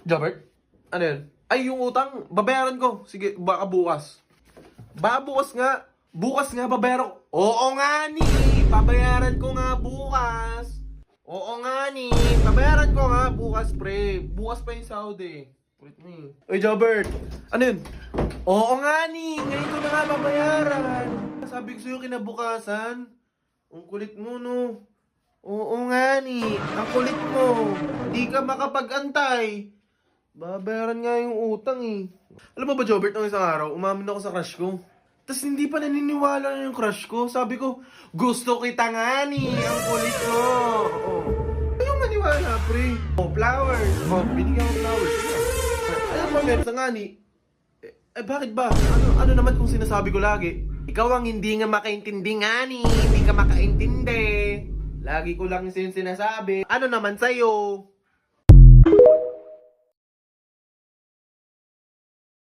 Jobert? Ano yun? Ay, yung utang, babayaran ko. Sige, baka bukas. Baka bukas nga. Bukas nga, babayaran ko. Oo nga ni, babayaran ko nga bukas. Oo nga ni, babayaran ko nga bukas, pre. Bukas pa yung sahod eh. Kulit mo eh. Oy, Jobert! Ano yun? Oo nga ni, ngayon ko na nga babayaran. Sabi ko sa'yo kinabukasan. Ang kulit mo, no? Oo nga ni, ang kulit mo. Hindi ka makapag-antay. Babayaran nga yung utang eh. Alam mo ba, Jobert, nung isang araw, umamin ako sa crush ko. Tapos hindi pa naniniwala na yung crush ko. Sabi ko, gusto kita nga ni, ang kulit mo. Oh. Ayaw maniwala, pre. Oh, flowers. Oh, binigyan ko flowers. Ayaw mo sa nga ni. Bakit ba? Ano naman kung sinasabi ko lagi? Ikaw ang hindi nga makaintindi nga ni. Hindi ka makaintindi. Lagi ko lang yung sinasabi. Ano naman sa'yo?